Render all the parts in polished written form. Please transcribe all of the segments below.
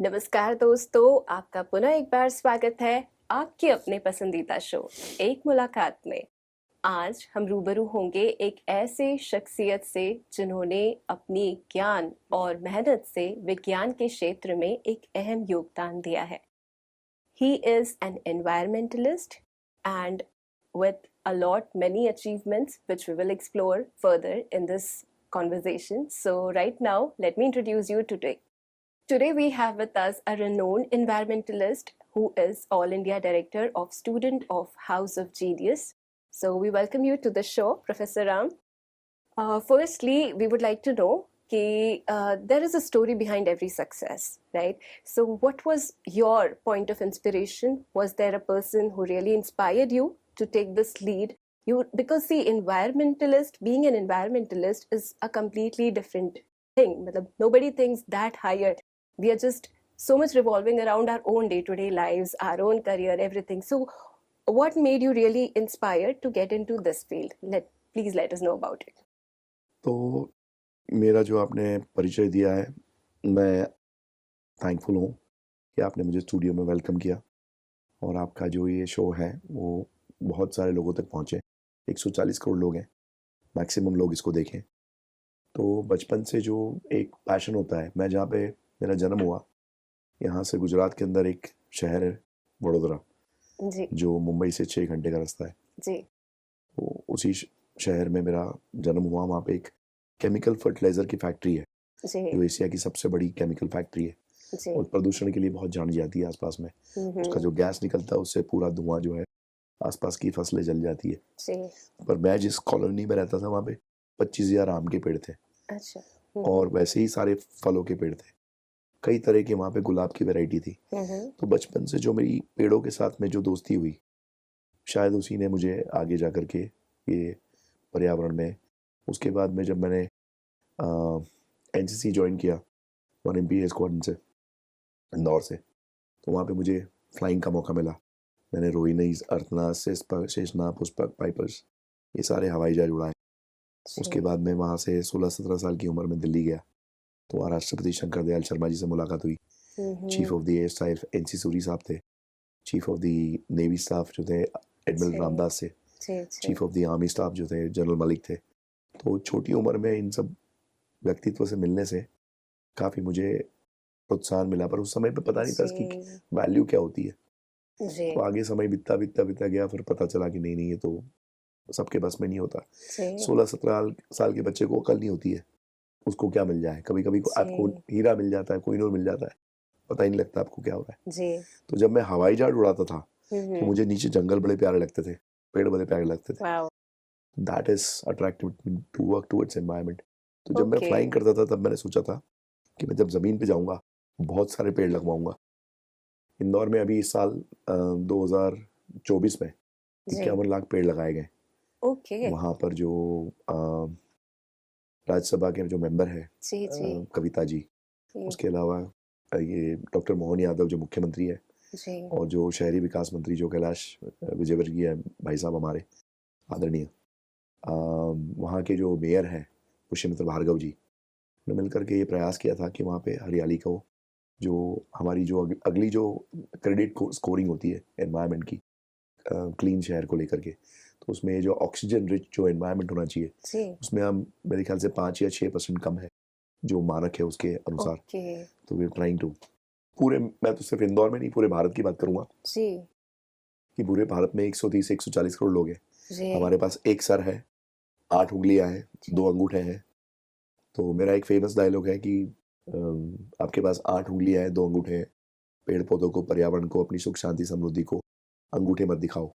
नमस्कार दोस्तों, आपका पुनः एक बार स्वागत है आपके अपने पसंदीदा शो एक मुलाकात में। आज हम रूबरू होंगे एक ऐसे शख्सियत से जिन्होंने अपनी ज्ञान और मेहनत से विज्ञान के क्षेत्र में एक अहम योगदान दिया है। He is an environmentalist and with a lot many achievements which we will explore further in this conversation. So right now, let me introduce you today. Today we have with us a renowned environmentalist who is All India Director of Student of House of Genius. So we welcome you to the show, Professor Ram. Firstly, we would like to know there is a story behind every success, right? So what was your point of inspiration? Was there a person who really inspired you to take this lead? Because see, being an environmentalist is a completely different thing. Nobody thinks that higher. We are just so much revolving around our own day-to-day lives, our own career, everything. So what made you really inspired to get into this field? Please let us know about it. तो मेरा जो आपने परिचय दिया है, मैं thankful हूँ कि आपने मुझे स्टूडियो में वेलकम किया और आपका जो ये शो है वो बहुत सारे लोगों तक पहुँचे। 140 करोड़ लोग हैं, मैक्सिमम लोग इसको देखें। तो बचपन से जो एक पैशन होता है, मैं जहाँ पे मेरा जन्म हुआ, यहाँ से गुजरात के अंदर एक शहर है वडोदरा, जी जो मुंबई से 6 घंटे का रास्ता है। जी तो उसी शहर में मेरा जन्म हुआ। वहाँ पे एक केमिकल फर्टिलाइज़र की फैक्ट्री है, जी जो एशिया की सबसे बड़ी केमिकल फैक्ट्री है जी और प्रदूषण के लिए बहुत जानी जाती है आसपास में। उसका जो गैस निकलता है उससे पूरा धुआं जो है आसपास की फसलें जल जाती है। जी पर मैं जिस कॉलोनी में रहता था वहाँ पे 25,000 आम के पेड़ थे अच्छा और वैसे ही सारे फलों के पेड़ थे। कई तरह के वहाँ पे गुलाब की वैरायटी थी। तो बचपन से जो मेरी पेड़ों के साथ में जो दोस्ती हुई, शायद उसी ने मुझे आगे जा कर के ये पर्यावरण में, उसके बाद में जब मैंने एनसीसी ज्वाइन किया 1 MPA स्क्वाड्रन से इंदौर से, तो वहाँ पे मुझे फ्लाइंग का मौका मिला। मैंने रोहिणीज, अर्थनाथ, शेषनाग, पुष्पक, पाइपर्स, ये सारे हवाई जहाज उड़ाए। उसके बाद में वहाँ से 16-17 साल की उम्र में दिल्ली गया, तो वहाँ राष्ट्रपति शंकर दयाल शर्मा जी से मुलाकात हुई। Chief of the air staff NC Suri साहब थे, chief of the navy staff जो थे एडमिरल रामदास से, chief of the army staff जो थे जनरल मलिक थे। तो छोटी उम्र में इन सब व्यक्तित्व से मिलने से काफ़ी मुझे प्रोत्साहन मिला, पर उस समय पे पता नहीं था इसकी वैल्यू क्या होती है। तो आगे समय बीतता गया, फिर पता चला कि नहीं ये तो सबके बस में नहीं होता। 16-17 साल के बच्चे को अकल नहीं होती है, उसको क्या मिल जाए। कभी कभी आपको हीरा मिल जाता है, कोहिनूर मिल जाता है, पता ही नहीं लगता आपको क्या हो रहा है। तो जब मैं हवाई जहाज उड़ाता था तो मुझे नीचे जंगल बड़े प्यारे लगते थे, पेड़ बड़े प्यारे लगते थे। That is attractive to work towards environment. तो जब मैं फ्लाइंग करता था तब मैंने सोचा था कि मैं जब ज़मीन पे जाऊंगा बहुत सारे पेड़ लगवाऊंगा। इंदौर में अभी इस साल 2024 में 51 लाख पेड़ लगाए गए। वहाँ पर जो राज्यसभा के जो मेंबर है कविता जी, उसके अलावा ये डॉक्टर मोहन यादव जो मुख्यमंत्री है, और जो शहरी विकास मंत्री जो कैलाश विजयवर्गीय है भाई साहब हमारे आदरणीय, वहाँ के जो मेयर हैं पुष्यमित्र भार्गव जी ने मिलकर के ये प्रयास किया था कि वहाँ पे हरियाली को, जो हमारी जो अगली जो क्रेडिट स्कोरिंग होती है एनवायरनमेंट की, क्लीन शहर को लेकर के, तो उसमें जो ऑक्सीजन रिच जो एनवायरनमेंट होना चाहिए उसमें हम मेरे ख्याल से 5 या 6% कम है जो मानक है उसके अनुसार। तो वी आर ट्राइंग टू, पूरे, मैं तो सिर्फ इंदौर में नहीं पूरे भारत की बात करूंगा कि पूरे भारत में 130-140 करोड़ लोग हैं। हमारे पास एक सर है, 8 उंगलियां हैं, 2 अंगूठे हैं। तो मेरा एक फेमस डायलॉग है कि आपके पास 8 उंगलियां हैं, 2 अंगूठे हैं, पेड़ पौधों को, पर्यावरण को, अपनी सुख शांति समृद्धि को अंगूठे मत दिखाओ,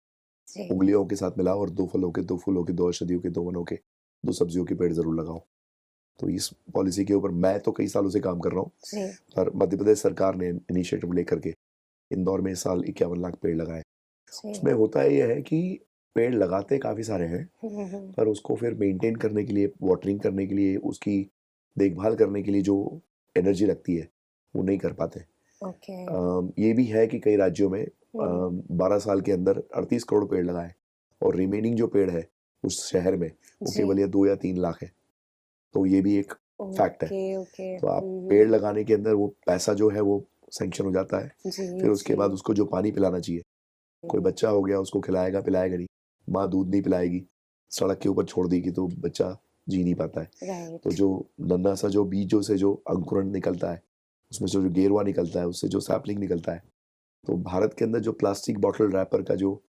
उंगलियों के साथ मिलाओ और 2 फलों के, 2 फूलों के, 2 औषधियों के, 2 वनों के, 2 सब्जियों के पेड़ जरूर लगाओ। तो इस पॉलिसी के ऊपर मैं तो कई सालों से काम कर रहा हूँ, पर मध्य प्रदेश सरकार ने इनिशिएटिव लेकर के इंदौर में इस साल 51 लाख पेड़ लगाए। उसमें होता ये है कि पेड़ लगाते काफ़ी सारे हैं, पर उसको फिर मेंटेन करने के लिए, वाटरिंग करने के लिए, उसकी देखभाल करने के लिए जो एनर्जी लगती है वो नहीं कर पाते। ये भी है कि कई राज्यों में 12 साल के अंदर 38 करोड़ पेड़ लगाए और रिमेनिंग जो पेड़ है उस शहर में वो केवल ये 2 या 3 लाख है। तो ये भी एक फैक्ट है। तो आप पेड़ लगाने के अंदर वो पैसा जो है वो सैंक्शन हो जाता है, जी फिर उसके बाद जी उसको जो पानी पिलाना चाहिए, कोई बच्चा हो गया उसको खिलाएगा पिलाएगा नहीं, माँ दूध नहीं पिलाएगी, सड़क के ऊपर छोड़ देगी तो बच्चा जी नहीं पाता है। तो राइट जो नन्हा सा जो बीजों से जो अंकुरण निकलता है, उसमें से जो गेरुआ निकलता है, उससे जो सैपलिंग निकलता है, तो भारत के अंदर जो प्लास्टिक बॉटल रैपर का जो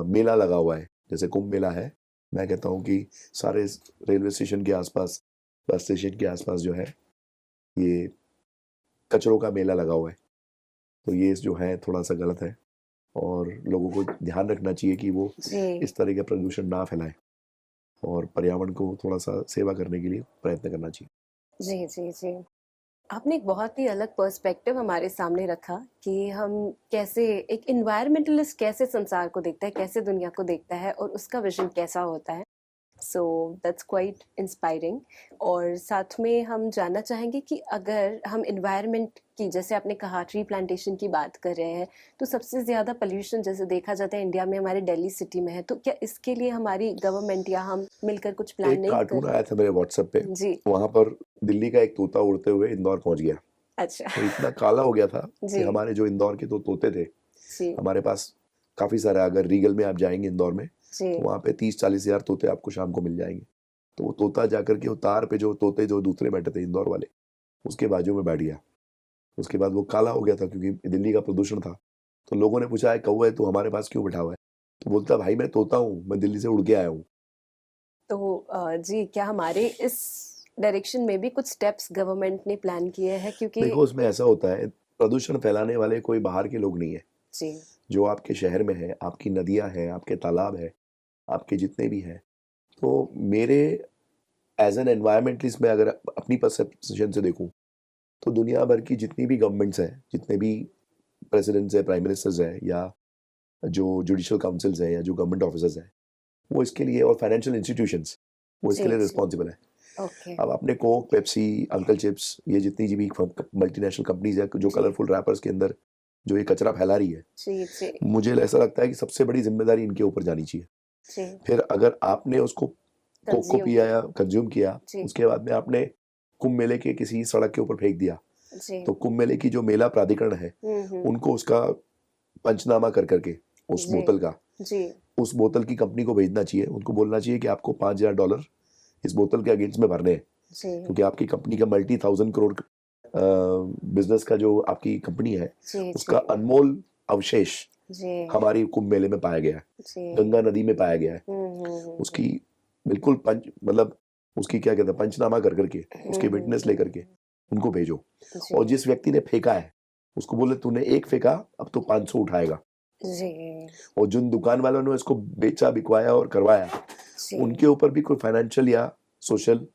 मेला लगा हुआ है, जैसे कुंभ मेला है, मैं कहता हूँ कि सारे रेलवे स्टेशन के आसपास, बस स्टेशन के आसपास जो है ये कचरों का मेला लगा हुआ है। तो ये जो है थोड़ा सा गलत है और लोगों को ध्यान रखना चाहिए कि वो जी इस तरह के प्रदूषण ना फैलाएं और पर्यावरण को थोड़ा सा सेवा करने के लिए प्रयत्न करना चाहिए। जी जी जी आपने एक बहुत ही अलग पर्सपेक्टिव हमारे सामने रखा कि हम कैसे एक इन्वायरमेंटलिस्ट कैसे संसार को देखता है, कैसे दुनिया को देखता है और उसका विजन कैसा होता है। So that's quite inspiring. और साथ में हम जानना चाहेंगे कि अगर हम इन्वायरमेंट की, जैसे आपने कहा ट्री प्लांटेशन की बात कर रहे हैं, तो सबसे ज़्यादा पोल्यूशन जैसे देखा जाता है इंडिया में हमारे दिल्ली सिटी में है, तो क्या इसके लिए हमारी गवर्नमेंट या हम मिलकर कुछ प्लान एक नहीं कार्टून कर? आया था मेरे व्हाट्सएप पे, जी। वहां पर दिल्ली का एक तोता उड़ते हुए इंदौर पहुंच गया। अच्छा। वो इतना काला हो गया था कि जी हमारे जो इंदौर के तो तोते थे, जी हमारे पास काफी सारे, अगर रीगल में आप जाएंगे इंदौर में, जी तो वहाँ पे 30-40 हजार तोते आपको शाम को मिल जाएंगे। तो वो तोता जाकर के वो तार पे जो तोते जो दूसरे बैठे थे इंदौर वाले, उसके बाजू में बैठ गया। उसके बाद वो काला हो गया था क्योंकि दिल्ली का प्रदूषण था। तो लोगों ने पूछा है कौवा है तू हमारे पास क्यों बैठा हुआ है? तो बोलता भाई मैं तोता हूँ, मैं दिल्ली से उड़ के आया हूँ। तो जी क्या हमारे इस डायरेक्शन में भी कुछ स्टेप्स गवर्नमेंट ने प्लान किए हैं, क्योंकि देखो उसमें ऐसा होता है, प्रदूषण फैलाने वाले कोई बाहर के लोग नहीं है। जी जो आपके शहर में है, आपकी नदियां हैं, आपके तालाब है, आपके जितने भी हैं, तो मेरे एज एन एनवायरमेंटलिस्ट में अगर अपनी परसेप्शन से देखूं, तो दुनिया भर की जितनी भी गवर्नमेंट्स हैं, जितने भी प्रेसिडेंट्स है, प्राइम मिनिस्टर्स है, या जो जुडिशियल काउंसिल्स है, या जो गवर्नमेंट ऑफिसर्स हैं, वो इसके लिए, और फाइनेंशियल इंस्टीट्यूशंस, वो इसके जी लिए जी रिस्पॉन्सिबल है। ओके अब आपने कोक, पेप्सी, अंकल चिप्स, ये जितनी भी मल्टीनेशनल कंपनीज है जो जी कलरफुल रैपर्स के अंदर जो ये कचरा फैला रही है, जी जी मुझे ऐसा लगता है कि सबसे बड़ी जिम्मेदारी इनके ऊपर जानी चाहिए। जी फिर अगर आपने उसको कोक को कंज्यूम पिया या कंज्यूम किया, जी उसके बाद में आपने कुंभ मेले के किसी सड़क के ऊपर फेंक दिया, जी तो कुंभ मेले की जो मेला प्राधिकरण है, हम्म। उनको उसका पंचनामा कर करके उस जी बोतल का, जी उस बोतल की कंपनी को भेजना चाहिए। उनको बोलना चाहिए कि आपको $5,000 इस बोतल के अगेंस्ट में भरने हैं, जी क्योंकि आपकी कंपनी का मल्टी थाउजेंड करोड़ बिजनेस का जो आपकी कंपनी है, जी उसका जी अनमोल अवशेष जी हमारी कुंभ मेले में पाया गया है, जी गंगा नदी में पाया गया है। उसकी बिल्कुल पंच मतलब उसकी क्या कहते हैं, पंचनामा कर करके उसके विटनेस लेकर के उनको भेजो। और जी जिस व्यक्ति ने फेंका है उसको बोले तूने एक फेंका, अब तो 500 उठाएगा। जी और जिन दुकान वालों ने इसको बेचा, बिकवाया और करवाया, जी उनके ऊपर भी कोई फाइनेंशियल या सोशल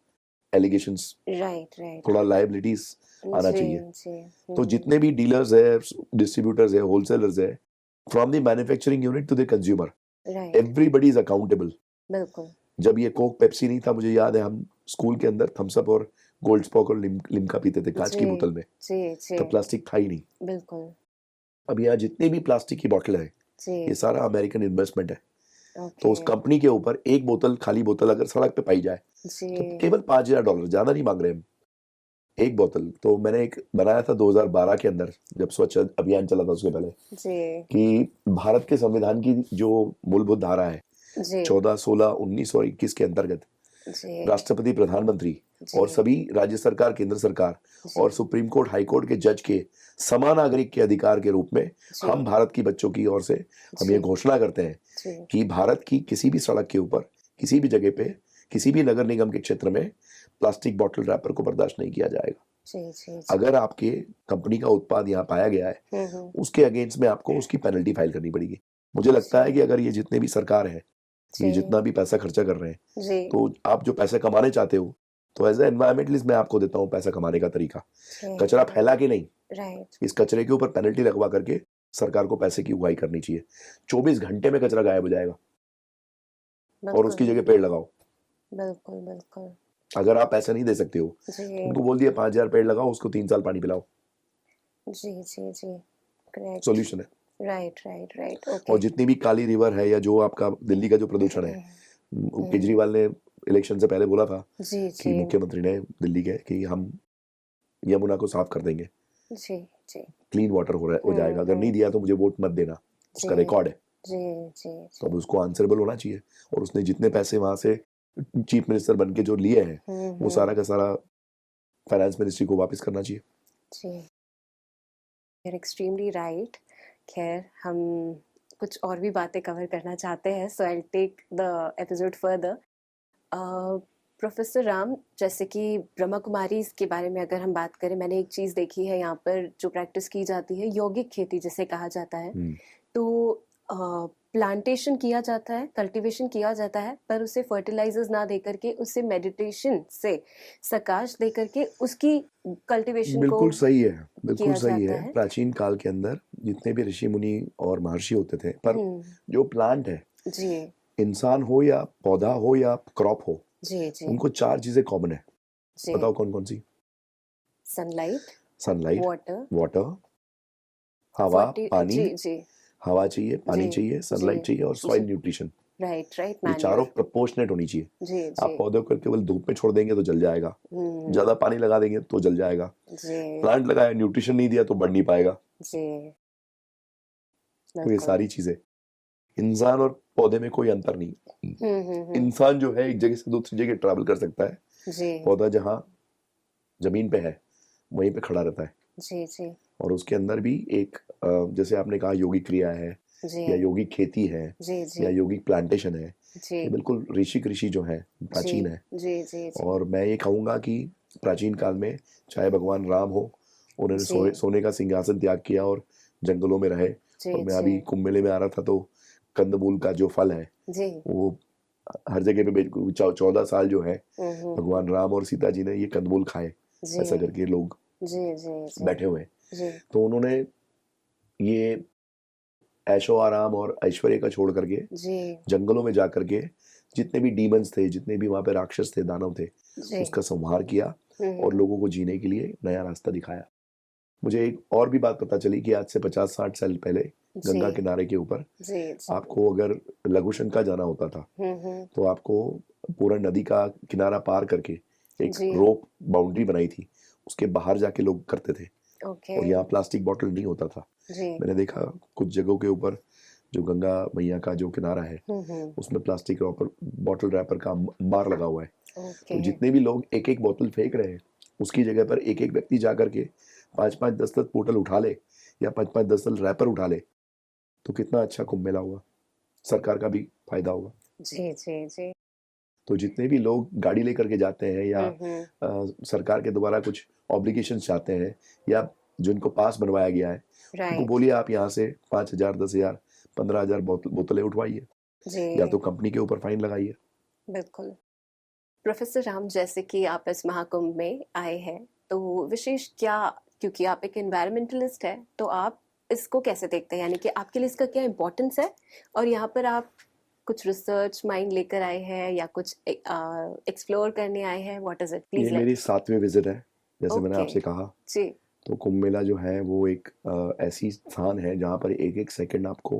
एलिगेशंस, राइट राइट थोड़ा लायबिलिटीज आना जी चाहिए। जी तो जितने भी डीलर्स है, डिस्ट्रीब्यूटर्स है, होलसेलर्स है, from the manufacturing unit to the consumer, right everybody is accountable. बिल्कुल जब ये कोक पेप्सी नहीं था, मुझे याद है हम स्कूल के अंदर थम्स अप और गोल्ड स्पॉक और लिम्का पीते थे कांच की जी बोतल में, जी जी तब प्लास्टिक था ही नहीं। बिल्कुल अब यहाँ जितनी भी प्लास्टिक की बोतल है, ये जी सारा अमेरिकन इन्वेस्टमेंट है। तो ओके उस कंपनी के ऊपर एक बोतल, खाली बोतल अगर सड़क पे पाई जाए, तो जी केवल $5,000, ज्यादा नहीं मांग रहे हम, एक बोतल। तो मैंने एक बनाया था 2012 के अंदर, जब स्वच्छ अभियान चला था उसके पहले, जी कि भारत के संविधान की जो मूलभूत धारा है जी 14, 16, 19 और 21 के अंतर्गत, जी राष्ट्रपति, प्रधानमंत्री और जी सभी राज्य सरकार, केंद्र सरकार जी और सुप्रीम कोर्ट, हाई कोर्ट के जज के समान नागरिक के अधिकार के रूप में जी हम भारत की बच्चों की ओर से हम ये जी घोषणा करते हैं जी कि भारत की किसी भी सड़क के ऊपर, किसी भी जगह पे, किसी भी नगर निगम के क्षेत्र में प्लास्टिक बॉटल रैपर को बर्दाश्त नहीं किया जाएगा। जी जी अगर आपके कंपनी का उत्पाद यहाँ पाया गया है, उसके अगेंस्ट में आपको उसकी पेनल्टी फाइल करनी पड़ेगी। मुझे लगता है कि अगर ये जितने भी सरकार है, ये जी जितना भी पैसा खर्चा कर रहे हैं, जी तो आप जो पैसे कमाने चाहते हो, तो एज ए एनवायरमेंटलिस्ट मैं आपको देता हूँ पैसा कमाने का तरीका, कचरा फैला के नहीं, राइट इस कचरे के ऊपर पेनल्टी लगवा करके सरकार को पैसे की उगाही करनी चाहिए। 24 घंटे में कचरा गायब हो जाएगा और उसकी जगह पेड़ लगाओ। बिल्कुल बिल्कुल अगर आप पैसे नहीं दे सकते हो, जी उनको बोल दिया 5,000 पेड़ लगाओ, उसको 3 साल पानी पिलाओ, जी जी जी करेक्ट सॉल्यूशन है। राइट राइट राइट और ओके जितनी भी काली रिवर है, या जो आपका दिल्ली का जो प्रदूषण है, केजरीवाल ने इलेक्शन से पहले बोला था जी कि जी मुख्यमंत्री ने दिल्ली के, कि हम यमुना को साफ कर देंगे। जी जी क्लीन वाटर हो जाएगा। अगर नहीं दिया तो मुझे वोट मत देना, उसका रिकॉर्ड है। तो अब उसको आंसरेबल होना चाहिए। और उसने जितने पैसे वहां से चीफ मिनिस्टर बन के जो लिए हैं वो सारा का सारा फाइनेंस मिनिस्ट्री को वापस करना चाहिए। जी, you're extremely right. खैर, हम कुछ और भी बातें कवर करना चाहते हैं, so I'll take the episode further. Professor Ram, जैसे कि ब्रह्मा कुमारी के बारे में अगर हम बात करें, मैंने एक चीज़ देखी है यहाँ पर जो प्रैक्टिस की जाती है, यौगिक खेती जिसे कहा जाता है। तो प्लांटेशन किया जाता है, कल्टीवेशन किया जाता है, पर उसे फर्टिलाइजर्स ना दे करके, उसे मेडिटेशन से सकाश दे करके उसकी कल्टीवेशन को बिल्कुल सही है, बिल्कुल किया सही जाता है। है। प्राचीन काल के अंदर जितने भी ऋषि मुनि और महर्षि होते थे, पर जो प्लांट है, जी इंसान हो या पौधा हो या क्रॉप हो, जी जी उनको 4 चीजें कॉमन है। जी, बताओ कौन कौन सी? सनलाइट, सनलाइट, वाटर, वाटर, हवा, पानी। जी जी हवा चाहिए, पानी जी चाहिए, जी सनलाइट चाहिए और सॉइल जी, न्यूट्रिशन। राइट राइट, ये चारों मैन्योर, प्रोपोर्शनेट होनी चाहिए। जी आप जी पौधे को केवल धूप में छोड़ देंगे तो जल जाएगा, ज्यादा पानी लगा देंगे तो जल जाएगा। जी प्लांट लगाया, न्यूट्रिशन नहीं दिया तो बढ़ नहीं पाएगा। जी, तो ये बिल्कुल। सारी चीजें, इंसान और पौधे में कोई अंतर नहीं। इंसान जो है एक जगह से दूसरी जगह ट्रैवल कर सकता है, जी पौधा जहाँ जमीन पे है वहीं पे खड़ा रहता है। जी जी और उसके अंदर भी एक जैसे आपने कहा योगिक क्रिया है जी या योगिक खेती है जी या जी योगिक प्लांटेशन है, जी ये बिल्कुल ऋषि जो है प्राचीन है। जी जी जी और मैं ये कहूँगा कि प्राचीन काल में चाहे भगवान राम हो, उन्होंने जी सोने का सिंहासन त्याग किया और जंगलों में रहे। जी और मैं अभी कुंभ मेले में आ रहा था तो कंदमूल का जो फल है जी वो हर जगह पे 14 साल जो है भगवान राम और सीता जी ने ये कंदमूल खाए, ऐसा करके लोग जी जी बैठे हुए हैं। जी तो उन्होंने ये ऐशो आराम और ऐश्वर्य का छोड़ करके जी जंगलों में जा करके जितने भी डीमंस थे, जितने भी वहां पे राक्षस थे, दानव थे, जी उसका संहार किया और लोगों को जीने के लिए नया रास्ता दिखाया। मुझे एक और भी बात पता चली कि आज से 50-60 साल पहले गंगा जी किनारे के ऊपर जी आपको अगर लघुशंका जाना होता था तो आपको पूरा नदी का किनारा पार करके एक जी रोप बाउंड्री बनाई थी, उसके बाहर जाके लोग करते थे। ओके और यहाँ प्लास्टिक बॉटल नहीं होता था। जी मैंने देखा कुछ जगहों के ऊपर जो गंगा मैया का जो किनारा है उसमें प्लास्टिक बॉटल रैपर का अंबार लगा हुआ है। ओके तो जितने भी लोग एक एक बोतल फेंक रहे हैं उसकी जगह पर एक एक व्यक्ति जा करके 5-5 10-10 बोतल उठा ले या 5-5 10 रैपर उठा ले तो कितना अच्छा कुंभ मेला होगा, सरकार का भी फायदा होगा। जी जी जी तो जितने भी लोग गाड़ी लेकर के जाते हैं या सरकार के द्वारा कुछ ऑब्लिगेशन चाहते हैं या जिनको पास बनवाया गया है, उनको राइट बोलिए आप यहाँ से 5,000 10,000 15,000 बोतलें उठवाइए या जी तो कंपनी के ऊपर फाइन लगाइए। बिल्कुल। प्रोफेसर राम, जैसे कि आप इस महाकुंभ में आए हैं, तो विशेष क्या, क्योंकि आप एक एनवायरमेंटलिस्ट हैं, तो आप इसको कैसे देखते हैं, यानी कि आपके लिए इसका क्या इम्पोर्टेंस है, और यहाँ पर आप कुछ रिसर्च माइंड लेकर आए हैं या कुछ एक्सप्लोर करने आए हैं, व्हाट इज इट, ये प्लीज मेरी 7वीं विजिट है, जैसे मैंने ओके आपसे कहा। जी तो कुंभ मेला जो है वो एक ऐसी स्थान है जहाँ पर एक एक सेकंड आपको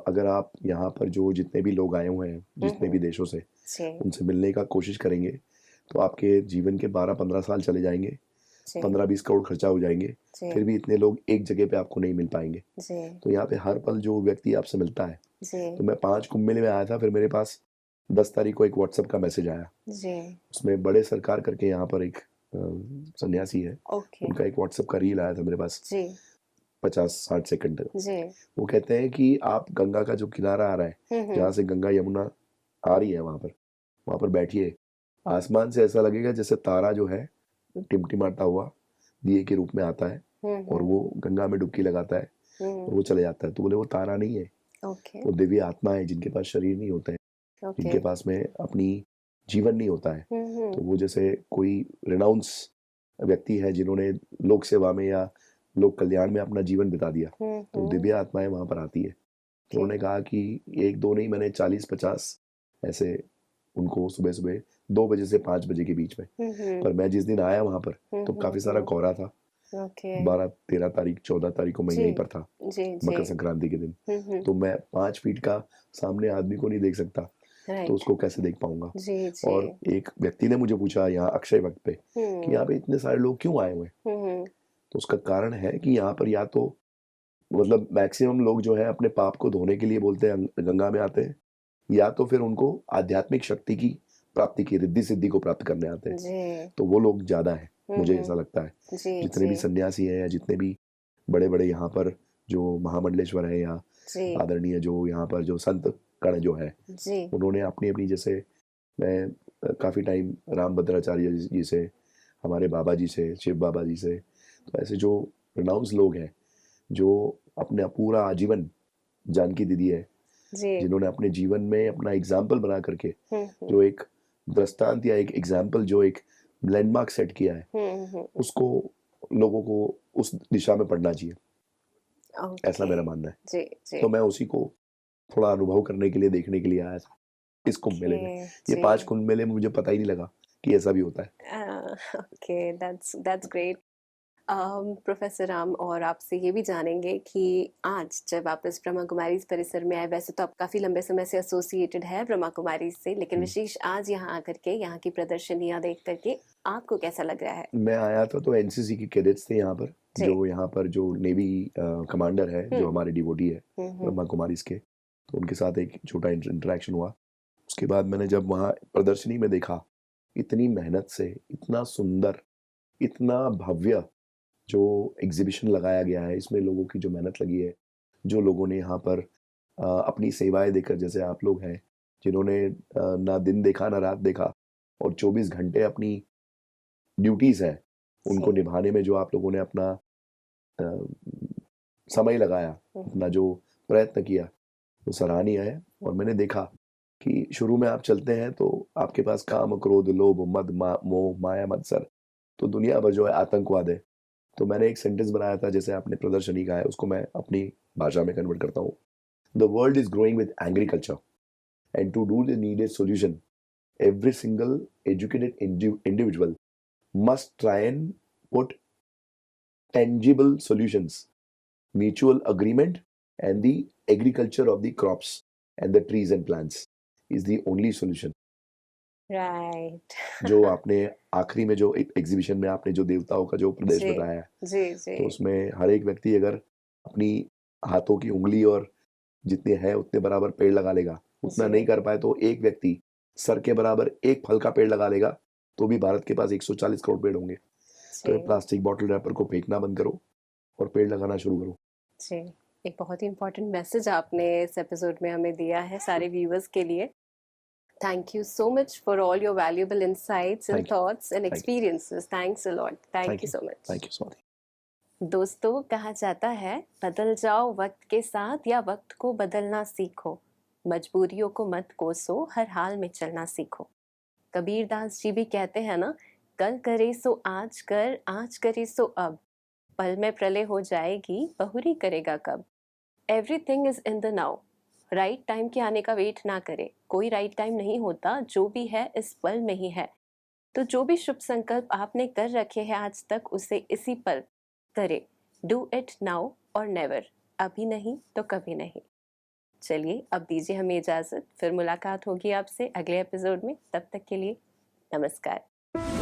अगर आप यहाँ पर जो जितने भी लोग आए हुए हैं जितने भी देशों से जी उनसे मिलने का कोशिश करेंगे तो आपके जीवन के 12-15 साल चले जाएंगे, जी 15-20 करोड़ खर्चा हो जाएंगे, जी फिर भी इतने लोग एक जगह पे आपको नहीं मिल पाएंगे। जी तो यहाँ पे हर पल जो व्यक्ति आपसे मिलता है, जी तो मैं 5 कुंभ मेले में आया था, फिर मेरे पास 10 तारीख को एक व्हाट्सएप का मैसेज आया, जी उसमें बड़े सरकार करके यहाँ पर एक सन्यासी है, ओके उनका एक व्हाट्सएप का रील आया था मेरे पास जी 50-60 सेकंड। जी वो कहते हैं कि आप गंगा का जो किनारा आ रहा है जहाँ से गंगा यमुना आ रही है वहां पर बैठिए, आसमान से ऐसा लगेगा जैसे तारा जो है टिमटिमाता हुआ दिए के रूप में आता है और वो गंगा में डुबकी लगाता है और वो चले जाता है। तो बोले वो तारा नहीं है, ओके वो दिव्य आत्मा है जिनके पास शरीर नहीं होते हैं, ओके जिनके पास में अपनी जीवन नहीं होता है। तो वो जैसे कोई रिनाउंस व्यक्ति है जिन्होंने लोक सेवा में या लोक कल्याण में अपना जीवन बिता दिया, तो दिव्य आत्माएं वहां पर आती है। तो उन्होंने कहा कि एक दो नहीं, मैंने 40-50 ऐसे उनको सुबह सुबह 2 बजे से 5 बजे के बीच में, पर मैं जिस दिन आया वहां पर तो काफी सारा कोहरा था। ओके 12-13 तारीख 14 तारीख को मैं जी यहीं पर था, जी मकर जी संक्रांति के दिन। तो मैं 5 फीट का सामने आदमी को नहीं देख सकता, तो राइट उसको कैसे देख पाऊंगा। जी जी और एक व्यक्ति ने मुझे पूछा यहाँ अक्षय वक्त पे कि यहाँ पे इतने सारे लोग क्यों आए हुए हैं, तो उसका कारण है कि यहाँ पर या तो मतलब मैक्सिमम लोग जो है अपने पाप को धोने के लिए बोलते हैं गंगा में आते हैं, या तो फिर उनको आध्यात्मिक शक्ति की प्राप्ति की रिद्धि सिद्धि को प्राप्त करने आते हैं। जी। तो वो लोग ज्यादा है, मुझे हम्म। ऐसा लगता है। जी जितने भी जी सन्यासी हैं या जितने भी बड़े बड़े यहाँ पर जो महामंडलेश्वर है या जी आदरणीय जो यहाँ पर जो संत कण जो है, जी उन्होंने अपनी अपनी, जैसे मैं काफ़ी टाइम रामभद्राचार्य जी से, हमारे बाबा जी से, शिव बाबा जी से, तो ऐसे जो रिनाउंस लोग हैं जो अपना पूरा आजीवन, जानकी दीदी है जी। जिन्होंने अपने जीवन में अपना एग्जाम्पल बना करके हम्म। जो एक दृष्टांत या एक एग्जाम्पल, जो एक लैंडमार्क सेट किया है, उसको लोगों को उस दिशा में पढ़ना चाहिए, ऐसा ओके। मेरा मानना है। जी जी तो मैं उसी को थोड़ा अनुभव करने के लिए, देखने के लिए आया था इस कुंभ मेले में। ओके ये जी 5 कुंभ मेले में मुझे पता ही नहीं लगा कि ऐसा भी होता है। Okay, that's great. Professor Ram, और आपसे ये भी जानेंगे कि आज जब आप इस ब्रह्मा कुमारीज परिसर में आए, वैसे तो आप काफी लंबे समय से एसोसिएटेड है ब्रह्मा कुमारीज से, लेकिन विशेष आज यहाँ आकर के यहाँ की प्रदर्शनियां देख करके आपको कैसा लग रहा है? मैं आया था तो एनसीसी के कैडेट्स थे यहाँ पर, जी। जो यहाँ पर जो नेवी कमांडर है, जो हमारे डिवोटी है हम्म। ब्रह्मा कुमारीज के, तो उनके साथ एक छोटा इंटरेक्शन हुआ। उसके बाद मैंने जब वहाँ प्रदर्शनी में देखा, इतनी मेहनत से, इतना सुंदर, इतना भव्य जो एग्जीबिशन लगाया गया है, इसमें लोगों की जो मेहनत लगी है, जो लोगों ने यहाँ पर अपनी सेवाएं देकर, जैसे आप लोग हैं जिन्होंने ना दिन देखा ना रात देखा और 24 घंटे अपनी ड्यूटीज है उनको जी। निभाने में जो आप लोगों ने अपना अ, समय लगाया, अपना जो प्रयत्न किया, वो सराहनीय है। और मैंने देखा कि शुरू में आप चलते हैं तो आपके पास काम, क्रोध, लोभ, मद, मोह, माया, मत्सर, तो दुनिया भर जो है आतंकवाद है। तो मैंने एक सेंटेंस बनाया था, जैसे आपने प्रदर्शनी का है, उसको मैं अपनी भाषा में कन्वर्ट करता हूँ। The world is growing with agriculture and to do the needed solution every single educated individual must try and put tangible solutions, mutual agreement, and the agriculture of the crops and the trees and plants is the only solution. Right. जो आपने आखिरी में जो exhibition में आपने जो देवताओं का जो प्रदेश जी बताया है, जी जी तो उसमें हर एक व्यक्ति अगर अपनी हाथों की उंगली और जितने है उतने बराबर पेड़ लगा लेगा, उतना जी नहीं कर पाए तो एक व्यक्ति सर के बराबर एक फल का पेड़ लगा लेगा, तो भी भारत के पास 140 करोड़ पेड़ होंगे। तो ये जी प्लास्टिक बॉटल रैपर को फेंकना बंद करो और पेड़ लगाना शुरू करो। जी। एक बहुत ही इम्पोर्टेंट मैसेज आपने इस एपिसोड में हमें दिया है सारे व्यूअर्स के लिए। Thank you so much for all your valuable insights and Thank you. Thoughts and Thank you. Experiences. Thanks a lot. Thank Thank you you. So much. Thank you, Swati. दोस्तों, कहा जाता है बदल जाओ वक्त के साथ या वक्त को बदलना सीखो, मजबूरियों को मत कोसो, हर हाल में चलना सीखो। कबीरदास जी भी कहते हैं ना, कल करे सो आज कर, आज करे सो अब, पल में प्रलय हो जाएगी, बहुरी करेगा कब। Everything is in the now. Right time के आने का वेट ना करे, कोई राइट टाइम नहीं होता, जो भी है इस पल में ही है। तो जो भी शुभ संकल्प आपने कर रखे हैं आज तक, उसे इसी पल करे। डू इट नाउ और नेवर, अभी नहीं तो कभी नहीं। चलिए अब दीजिए हमें इजाजत, फिर मुलाकात होगी आपसे अगले एपिसोड में। तब तक के लिए नमस्कार।